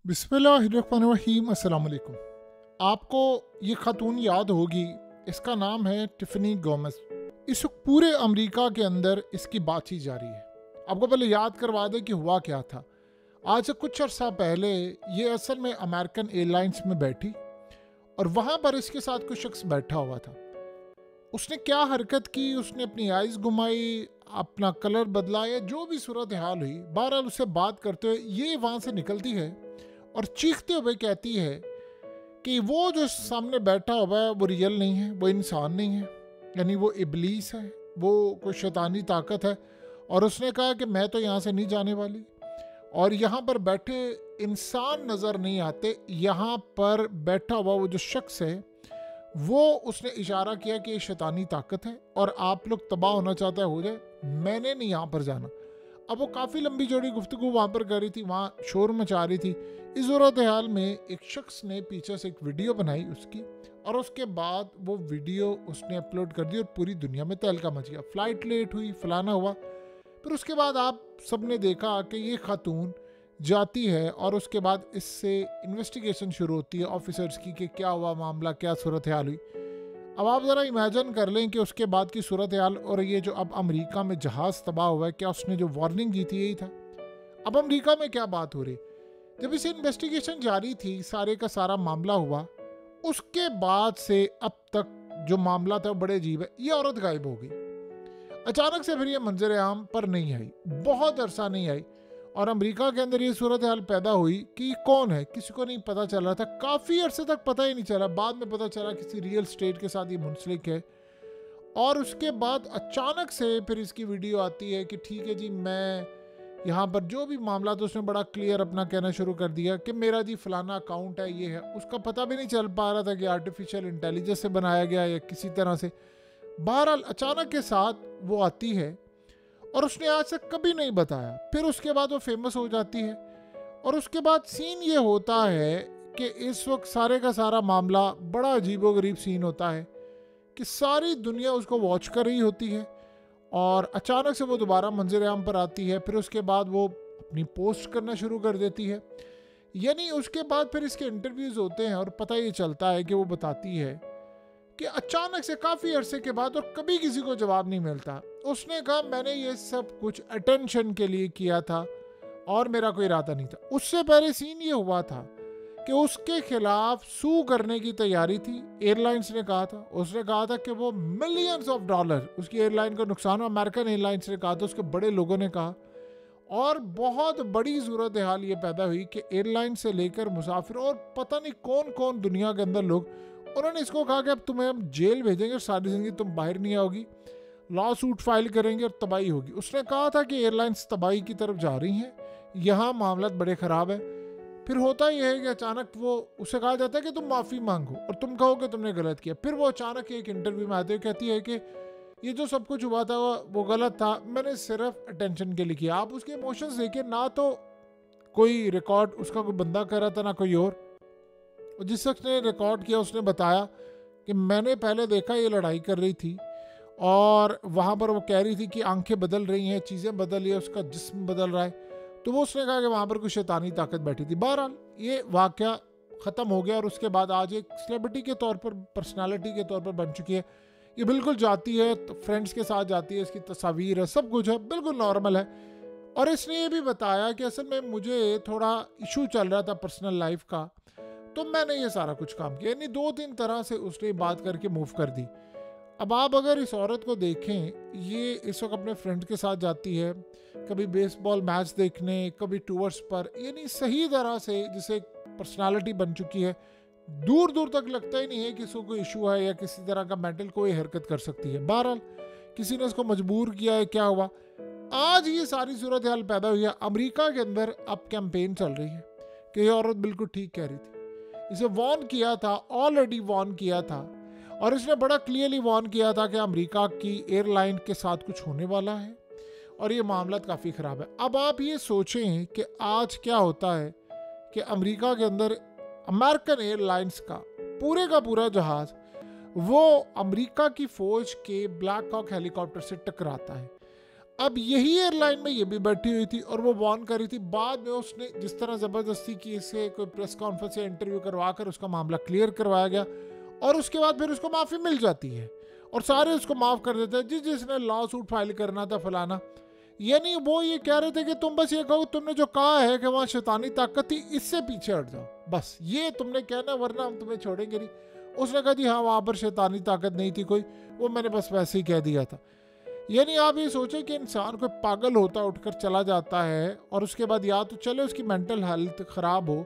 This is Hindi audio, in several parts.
बिस्मिल्लाहिर्रहमानिर्रहीम। अस्सलाम वालेकुम। आपको ये खातून याद होगी, इसका नाम है टिफ़नी गोमेज़। इस वक्त पूरे अमेरिका के अंदर इसकी बातचीत जारी है। आपको पहले याद करवा दें कि हुआ क्या था। आज से कुछ अर्सा पहले ये असल में अमेरिकन एयरलाइंस में बैठी और वहाँ पर इसके साथ कोई शख्स बैठा हुआ था। उसने क्या हरकत की, उसने अपनी आइज़ घुमाई, अपना कलर बदला या जो भी सूरत हाल हुई, बहरहाल उससे बात करते हुए ये वहाँ से निकलती है और चीखते हुए कहती है कि वो जो सामने बैठा हुआ है वो रियल नहीं है, वो इंसान नहीं है, यानी वो इबलीस है, वो कोई शैतानी ताकत है। और उसने कहा कि मैं तो यहाँ से नहीं जाने वाली और यहाँ पर बैठे इंसान नज़र नहीं आते, यहाँ पर बैठा हुआ वो जो शख्स है वो उसने इशारा किया कि ये शैतानी ताकत है और आप लोग तबाह होना चाहता है हो जाए, मैंने नहीं यहाँ पर जाना। अब वो काफ़ी लंबी चौड़ी गुफ्तगू वहाँ पर कर रही थी, वहाँ शोर मचा रही थी। इस सूरत हाल में एक शख्स ने पीछे से एक वीडियो बनाई उसकी और उसके बाद वो वीडियो उसने अपलोड कर दी और पूरी दुनिया में तहलका मच गया। फ़्लाइट लेट हुई, फलाना हुआ। फिर उसके बाद आप सब ने देखा कि ये खातून जाती है और उसके बाद इससे इन्वेस्टिगेशन शुरू होती है ऑफिसर्स की कि क्या हुआ मामला, क्या सूरत हाल हुई। अब आप ज़रा इमेजिन कर लें कि उसके बाद की सूरत हाल और ये जो अब अमेरिका में जहाज़ तबाह हुआ है, क्या उसने जो वार्निंग दी थी यही था। अब अमेरिका में क्या बात हो रही, जब इसे इन्वेस्टिगेशन जारी थी, सारे का सारा मामला हुआ, उसके बाद से अब तक जो मामला था वो बड़े अजीब है। ये औरत गायब हो गई अचानक से, फिर ये मंजर आम पर नहीं आई, बहुत अरसा नहीं आई और अमेरिका के अंदर ये सूरत हाल पैदा हुई कि कौन है किसी को नहीं पता चल रहा था। काफ़ी अरसे तक पता ही नहीं चला, बाद में पता चला किसी रियल स्टेट के साथ ये मुंसलिक है। और उसके बाद अचानक से फिर इसकी वीडियो आती है कि ठीक है जी, मैं यहाँ पर जो भी मामला था उसने बड़ा क्लियर अपना कहना शुरू कर दिया कि मेरा जी फलाना अकाउंट है, ये है। उसका पता भी नहीं चल पा रहा था कि आर्टिफिशियल इंटेलिजेंस से बनाया गया या किसी तरह से। बहरहाल अचानक के साथ वो आती है और उसने आज तक कभी नहीं बताया। फिर उसके बाद वो फेमस हो जाती है और उसके बाद सीन ये होता है कि इस वक्त सारे का सारा मामला बड़ा अजीबोगरीब सीन होता है कि सारी दुनिया उसको वॉच कर रही होती है और अचानक से वो दोबारा मंजर आम पर आती है। फिर उसके बाद वो अपनी पोस्ट करना शुरू कर देती है, यानी उसके बाद फिर इसके इंटरव्यूज़ होते हैं और पता ये चलता है कि वो बताती है कि अचानक से काफ़ी अरसे के बाद और कभी किसी को जवाब नहीं मिलता, उसने कहा मैंने ये सब कुछ अटेंशन के लिए किया था और मेरा कोई इरादा नहीं था। उससे पहले सीन ये हुआ था कि उसके खिलाफ सू करने की तैयारी थी। एयरलाइंस ने कहा था, उसने कहा था कि वो मिलियंस ऑफ डॉलर उसकी एयरलाइन को नुकसान, अमेरिकन एयरलाइंस ने कहा था, उसके बड़े लोगों ने कहा। और बहुत बड़ी सूरत हाल ये पैदा हुई कि एयरलाइन से लेकर मुसाफिर और पता नहीं कौन कौन दुनिया के अंदर लोग, उन्होंने इसको कहा कि अब तुम्हें हम जेल भेजेंगे और सारी ज़िंदगी तुम बाहर नहीं आओगी, लॉ सूट फाइल करेंगे और तबाही होगी। उसने कहा था कि एयरलाइंस तबाही की तरफ जा रही हैं, यहाँ मामला बड़े ख़राब है। फिर होता यह है कि अचानक वो उसे कहा जाता है कि तुम माफ़ी मांगो और तुम कहो कि तुमने गलत किया। फिर वो अचानक एक इंटरव्यू में आते हुए कहती है कि ये जो सब कुछ हुआ था वो गलत था, मैंने सिर्फ अटेंशन के लिए किया। आप उसके इमोशंस देखिए, ना तो कोई रिकॉर्ड उसका कोई बंदा कर रहा था ना कोई और। जिस शख्स ने रिकॉर्ड किया उसने बताया कि मैंने पहले देखा ये लड़ाई कर रही थी और वहाँ पर वो कह रही थी कि आंखें बदल रही हैं, चीज़ें बदल रही है, उसका जिस्म बदल रहा है। तो वो उसने कहा कि वहाँ पर कोई शैतानी ताकत बैठी थी। बहरहाल ये वाक़या ख़त्म हो गया और उसके बाद आज एक सेलिब्रिटी के तौर पर, पर्सनालिटी के तौर पर बन चुकी है। ये बिल्कुल जाती है तो फ्रेंड्स के साथ जाती है, इसकी तस्वीर है, सब कुछ है, बिल्कुल नॉर्मल है। और इसने ये भी बताया कि असल में मुझे थोड़ा इशू चल रहा था पर्सनल लाइफ का, तो मैंने ये सारा कुछ काम किया। यानी 2-3 तरह से उसने बात करके मूव कर दी। अब आप अगर इस औरत को देखें, ये इस वक्त अपने फ्रेंड के साथ जाती है, कभी बेसबॉल मैच देखने, कभी टूर्स पर, यानी सही तरह से जिसे पर्सनालिटी बन चुकी है। दूर दूर तक लगता ही नहीं है कि इसको कोई इशू है या किसी तरह का मेंटल कोई हरकत कर सकती है। बहरहाल किसी ने इसको मजबूर किया है, क्या हुआ, आज ये सारी सूरत हाल पैदा हुई है। अमेरिका के अंदर अब कैंपेन चल रही है कि ये औरत बिल्कुल ठीक कह रही थी, इसे वार्न किया था, ऑलरेडी वार्न किया था और इसने बड़ा क्लियरली वार्न किया था कि अमेरिका की एयरलाइन के साथ कुछ होने वाला है और ये मामला काफ़ी ख़राब है। अब आप ये सोचें कि आज क्या होता है कि अमेरिका के अंदर अमेरिकन एयरलाइंस का पूरा जहाज़ वो अमेरिका की फ़ौज के ब्लैक हॉक हेलीकॉप्टर से टकराता है। अब यही एयरलाइन में ये भी बैठी हुई थी और वो वार्न कर रही थी। बाद में उसने जिस तरह ज़बरदस्ती की, इसे कोई प्रेस कॉन्फ्रेंस या इंटरव्यू करवा कर उसका मामला क्लियर करवाया गया और उसके बाद फिर उसको माफ़ी मिल जाती है और सारे उसको माफ़ कर देते हैं, जिसने लॉ सूट फाइल करना था फलाना। यानी वो ये कह रहे थे कि तुम बस ये कहो तुमने जो कहा है कि वहाँ शैतानी ताकत थी, इससे पीछे हट जाओ, बस ये तुमने कहना, वरना हम तुम्हें छोड़ेंगे नहीं। उसने कहा जी हाँ, वहाँ पर शैतानी ताकत नहीं थी कोई, वो मैंने बस वैसे ही कह दिया था। यानी आप ये सोचें कि इंसान कोई पागल होता उठकर चला जाता है और उसके बाद या तो चले उसकी मेंटल हेल्थ ख़राब हो,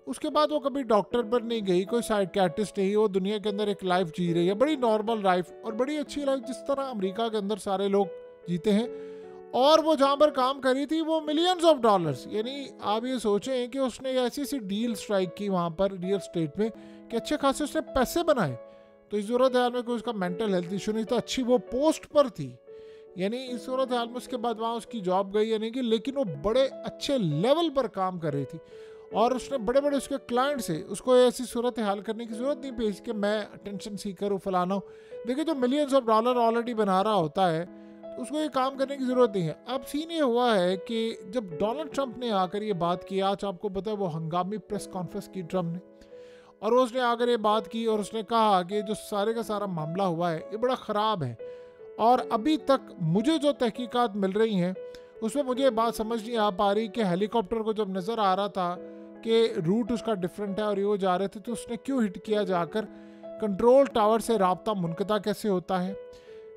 उसके बाद वो कभी डॉक्टर पर नहीं गई, कोई साइकियाट्रिस्ट नहीं, वो दुनिया के अंदर एक लाइफ जी रही है, बड़ी नॉर्मल लाइफ और बड़ी अच्छी लाइफ, जिस तरह अमेरिका के अंदर सारे लोग जीते हैं। और वो जहाँ पर काम करी थी वो मिलियंस ऑफ डॉलर्स, यानी आप ये सोचें कि उसने ऐसी ऐसी डील स्ट्राइक की वहाँ पर रियल स्टेट में कि अच्छे खासे उसने पैसे बनाए। तो इस सूरत हाल में कोई उसका मेंटल हेल्थ इशू नहीं था, अच्छी वो पोस्ट पर थी, यानी इस सूरत हाल में उसके बाद वहाँ उसकी जॉब गई या नहीं गई, लेकिन वो बड़े अच्छे लेवल पर काम कर रही थी और उसने बड़े बड़े उसके क्लाइंट से उसको ऐसी सूरत हाल करने की ज़रूरत नहीं पड़ी कि मैं अटेंशन सीकर हूँ फलाना हूँ। देखिए जो मिलियंस ऑफ डॉलर ऑलरेडी बना रहा होता है तो उसको ये काम करने की ज़रूरत नहीं है। अब सीन ये हुआ है कि जब डोनाल्ड ट्रंप ने आकर ये बात की, आज आपको पता है वो हंगामी प्रेस कॉन्फ्रेंस की ट्रंप ने, और उसने आकर ये बात की और उसने कहा कि जो सारे का सारा मामला हुआ है ये बड़ा ख़राब है और अभी तक मुझे जो तहकीकात मिल रही हैं उसमें मुझे ये बात समझ नहीं आ पा रही कि हेलीकॉप्टर को जब नज़र आ रहा था कि रूट उसका डिफरेंट है और ये वो जा रहे थे तो उसने क्यों हिट किया जाकर, कंट्रोल टावर से राब्ता मुनक़ता कैसे होता है,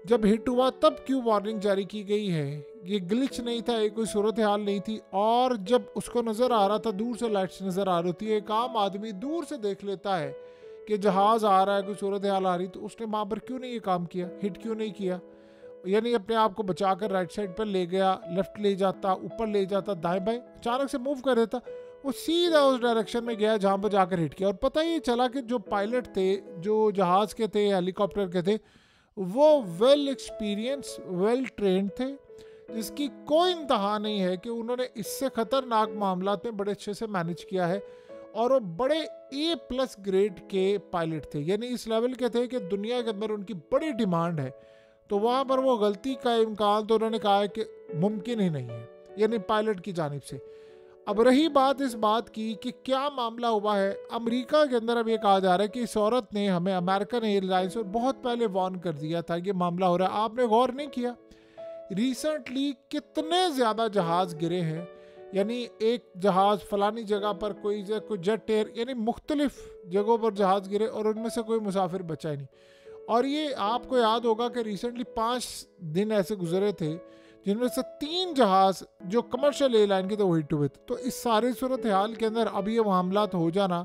जब हिट हुआ तब क्यों वार्निंग जारी की गई है, ये ग्लिच नहीं था, ये कोई सूरत हाल नहीं थी। और जब उसको नज़र आ रहा था, दूर से लाइट्स नज़र आ रही थी, एक आम आदमी दूर से देख लेता है कि जहाज़ आ रहा है, कोई सूरत हाल आ रही, तो उसने वहाँ पर क्यों नहीं ये काम किया, हिट क्यों नहीं किया, यानी अपने आप को बचाकर राइट साइड पर ले गया, लेफ्ट ले जाता, ऊपर ले जाता, दाएं बाएं अचानक से मूव कर देता, वो सीधा उस डायरेक्शन में गया जहाँ पर जाकर हिट किया। और पता ही चला कि जो पायलट थे, जो जहाज़ के थे, हेलीकॉप्टर के थे, वो वेल एक्सपीरियंस, वेल ट्रेंड थे, जिसकी कोई इंतहा नहीं है कि उन्होंने इससे ख़तरनाक मामला में बड़े अच्छे से मैनेज किया है और वो बड़े A+ ग्रेड के पायलट थे, यानी इस लेवल के थे कि दुनिया के अंदर उनकी बड़ी डिमांड है। तो वहाँ पर वो गलती का इम्कान तो उन्होंने कहा है कि मुमकिन ही नहीं है, यानी पायलट की जानिब से। अब रही बात इस बात की कि क्या मामला हुआ है अमेरिका के अंदर, अब ये कहा जा रहा है कि इस औरत ने हमें अमेरिकन एयरलाइंस और बहुत पहले वार्न कर दिया था कि मामला हो रहा है। आपने गौर नहीं किया रिसेंटली कितने ज़्यादा जहाज़ गिरे हैं, यानी एक जहाज़ फलानी जगह पर, कोई जेट एयर, यानी मुख्तलिफ जगहों पर जहाज़ गिरे और उनमें से कोई मुसाफिर बचा ही नहीं। और ये आपको याद होगा कि रिसेंटली 5 दिन ऐसे गुजरे थे जिनमें से 3 जहाज़ जो कमर्शियल एयरलाइन के थे वो हिट हुए थे। तो इस सारे सूरत हाल के अंदर अब ये मामला हो जाना,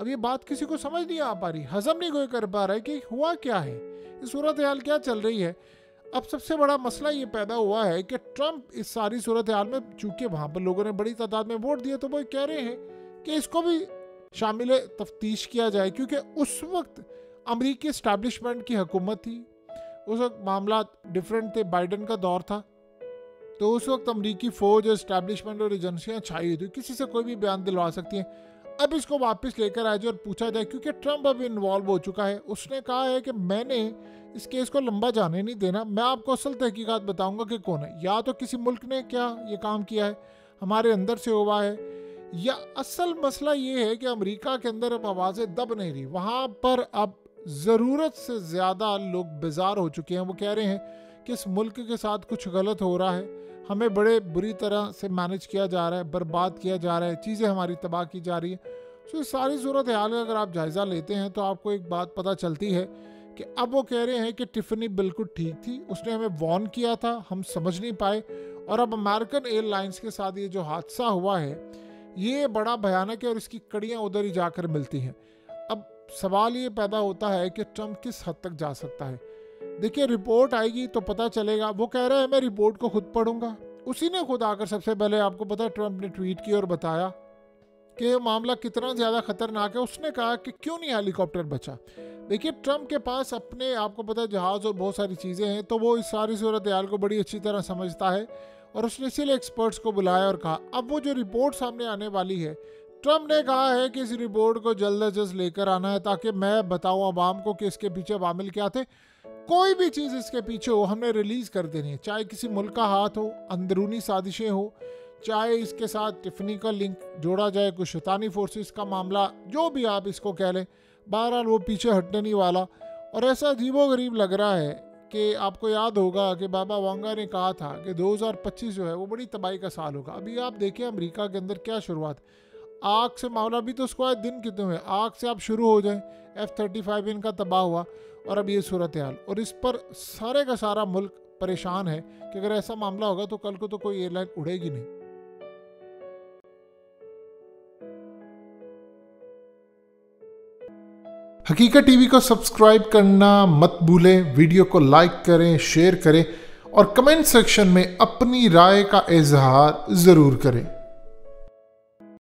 अब ये बात किसी को समझ नहीं आ पा रही, हजम नहीं कोई कर पा रहा है कि हुआ क्या है, ये सूरत हाल क्या चल रही है। अब सबसे बड़ा मसला ये पैदा हुआ है कि ट्रंप इस सारी सूरत हाल में, चूंकि वहाँ पर लोगों ने बड़ी तादाद में वोट दिए, तो वो कह रहे हैं कि इसको भी शामिल तफ्तीश किया जाए, क्योंकि उस वक्त अमरीकी इस्टेब्लिशमेंट की हुकूमत थी, उस वक्त मामला डिफरेंट थे, बाइडन का दौर था, तो उस वक्त अमरीकी फ़ौज, इस्टेब्लिशमेंट और एजेंसियाँ छाई हुई थी, किसी से कोई भी बयान दिलवा सकती हैं। अब इसको वापस लेकर आए और पूछा जाए, क्योंकि ट्रंप अब इन्वॉल्व हो चुका है, उसने कहा है कि मैंने इस केस को लंबा जाने नहीं देना, मैं आपको असल तहकीकात बताऊंगा कि कौन है, या तो किसी मुल्क ने क्या ये काम किया है, हमारे अंदर से हुआ है, या असल मसला ये है कि अमेरिका के अंदर अब आवाज़ें दब नहीं रही, वहाँ पर अब ज़रूरत से ज़्यादा लोग बेजार हो चुके हैं। वो कह रहे हैं कि इस मुल्क के साथ कुछ गलत हो रहा है, हमें बड़े बुरी तरह से मैनेज किया जा रहा है, बर्बाद किया जा रहा है, चीज़ें हमारी तबाह की जा रही है। तो इस सारी सूरत हाल का अगर आप जायज़ा लेते हैं तो आपको एक बात पता चलती है कि अब वो कह रहे हैं कि टिफ़नी बिल्कुल ठीक थी, उसने हमें वार्न किया था, हम समझ नहीं पाए, और अब अमेरिकन एयरलाइंस के साथ ये जो हादसा हुआ है ये बड़ा भयानक है और इसकी कड़ियाँ उधर ही जाकर मिलती हैं। अब सवाल ये पैदा होता है कि ट्रंप किस हद तक जा सकता है। देखिए रिपोर्ट आएगी तो पता चलेगा। वो कह रहा है मैं रिपोर्ट को खुद पढ़ूंगा, उसी ने खुद आकर सबसे पहले, आपको पता है, ट्रंप ने ट्वीट की और बताया कि मामला कितना ज़्यादा खतरनाक है। उसने कहा कि क्यों नहीं हेलीकॉप्टर बचा। देखिए ट्रंप के पास अपने, आपको पता है, जहाज़ और बहुत सारी चीज़ें हैं, तो वो इस सारी सूरत हाल को बड़ी अच्छी तरह समझता है और उसने इसीलिए एक्सपर्ट्स को बुलाया और कहा अब वो जो रिपोर्ट सामने आने वाली है ट्रम्प ने कहा है कि इस रिपोर्ट को जल्द अज जल्द लेकर आना है ताकि मैं बताऊं अवाम को कि इसके पीछे वामिल क्या थे। कोई भी चीज़ इसके पीछे हो हमने रिलीज कर देनी है, चाहे किसी मुल्क का हाथ हो, अंदरूनी साजिशें हो, चाहे इसके साथ टिफनी का लिंक जोड़ा जाए, कुछ शैतानी फोर्सेस का मामला, जो भी आप इसको कह लें, बहरहाल वो पीछे हटने नहीं वाला। और ऐसा अजीबोगरीब लग रहा है कि आपको याद होगा कि बाबा वांगा ने कहा था कि 2025 जो है वो बड़ी तबाही का साल होगा। अभी आप देखें अमेरिका के अंदर क्या शुरुआत, आग से मामला भी तो उसको आज दिन कितने हुए, आग से आप शुरू हो जाएं, F-35 इनका तबाह हुआ और अब ये सूरत हाल, और इस पर सारे का सारा मुल्क परेशान है कि अगर ऐसा मामला होगा तो कल को तो कोई एयरलाइन उड़ेगी नहीं। हकीकत टीवी को सब्सक्राइब करना मत भूलें, वीडियो को लाइक करें, शेयर करें और कमेंट सेक्शन में अपनी राय का इजहार ज़रूर करें।